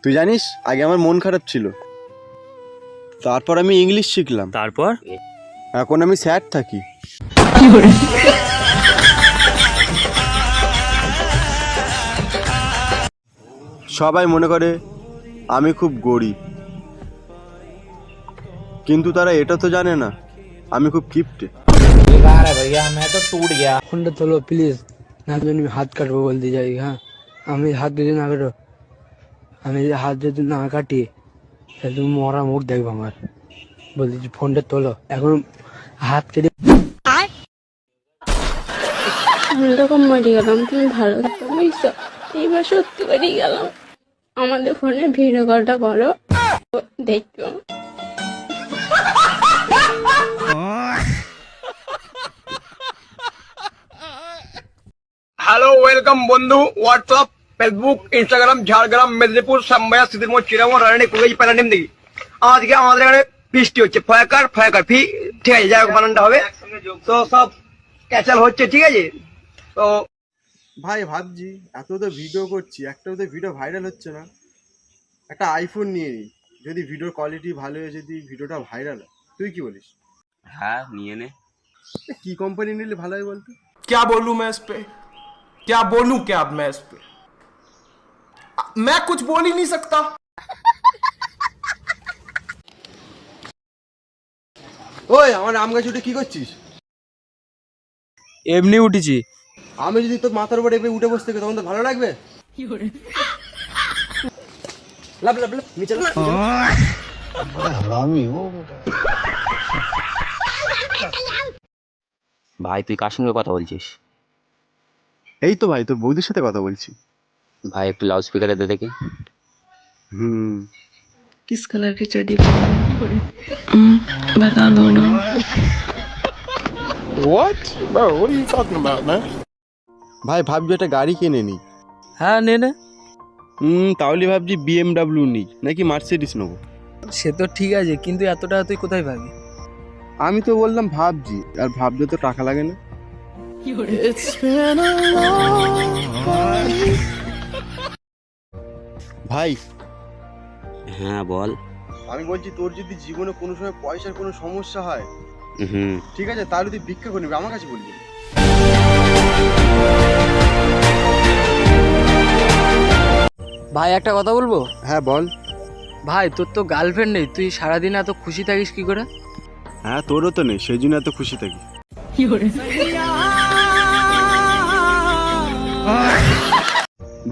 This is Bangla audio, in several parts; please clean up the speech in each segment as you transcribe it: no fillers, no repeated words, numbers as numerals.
তুই জানিস আগে আমার মন খারাপ ছিল, তারপর আমি ইংলিশ শিখলাম, তারপর এখন আমি স্যাড থাকি। সবাই মনে করে আমি খুব গরিব, কিন্তু তারা এটা তো জানে না আমি খুব কিপটে। बेकार है भैया, मैं तो टूट गया। ফোনটা তোলো প্লিজ, না তুমি হাত কাটবো বলতে যাই। হ্যাঁ, আমি হাত যদি না কাটো, আমি যদি হাত যদি না কাটি তাহলে তুমি মরা মুখ দেখবো আমার। বলছি ফোনটা তোলো এখন, হাত কেটে আমি তখন মরে গেলাম, তুমি ভালো থাকো বুঝছো। এইবার সত্যি করেই গেলাম, আমাদের ফোনে ভিডিও কলটা করো, দেখো। হ্যালো ওয়েলকাম বন্ধু, WhatsApp, Facebook, Instagram, Jhargram, Medinipur, সাম্বায়া, সিদ্ধিরমোড়, চিরামোড়, রানী, কুড়ি, প্যারাডিম দিঘি। আজকে আমাদের এখানে বৃষ্টি হচ্ছে, ফয়াকার ফি, ঠিক আছে, যাই হোক বানানটা হবে তো সব ক্যাচাল হচ্ছে, ঠিক আছে। তো ভাই ভাবছি এত তো ভিডিও করছি, একটাও তো ভিডিও ভাইরাল হচ্ছে না। একটা আইফোন নিয়ে নিই, যদি ভিডিওর কোয়ালিটি ভালো হয়, যদি ভিডিওটা ভাইরাল হয়। তুই কি বলিস? হ্যাঁ নিয়ে নে। কি কোম্পানি নিলে ভালো হয় বলতো? क्या बोलूं मैं इस पे, क्या बोलूं क्या अब मैं इस पे, मैं कुछ बोल ही नहीं सकता। ওই আমার আম গাছ উঠে কি করছিস? এমনি উঠেছি। আমি যদি তোর মাথার উপর এভাবে উঠে বসতে তখন তো ভালো লাগবে? লাভ লাভ লাভ নিচে লাভ। ভাই তুই কার সঙ্গে কথা বলছিস? এই তো ভাই, তোর বৌদির সাথে কথা বলছি। ভাই একটু লাউড স্পিকারে দে দেখি। किस कलर की चड्डी बता दो ना। ভাই ভাবছি একটা গাড়ি কিনে নিই। হ্যাঁ নে নে। তাহলে ভাবছি BMW নিই নাকি মার্সিডিস নেবো। সে তো ঠিক আছে, কিন্তু এত টাকা তুই কোথায় পাবি? আমি তো বললাম ভাবছি, আর ভাবতে তো টাকা লাগে না। ভাই হ্যাঁ বল। আমি বলছি তোর যদি জীবনে কোনো সময় পয়সার কোনো সমস্যা হয়, হুম। ঠিক আছে, তাহলে তুই ভিক্ষা করে নিবি, আমার কাছে বলবি। ভাই একটা কথা বলবো? হ্যাঁ বল। ভাই তোর তো গার্লফ্রেন্ড নেই, তুই সারাদিন এত খুশি থাকিস কি করে? হ্যাঁ তোরও তো নেই, সেই জন্য এত খুশি থাকি।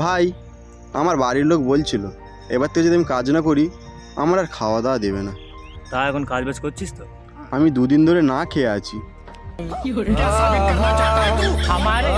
ভাই আমার বাড়ির লোক বলছিল এবার থেকে যদি আমি কাজ না করি আমার আর খাওয়া দাওয়া দেবে না। তা এখন কাজ বাজ করছিস তো? আমি 2 দিন ধরে না খেয়ে আছি। हमारे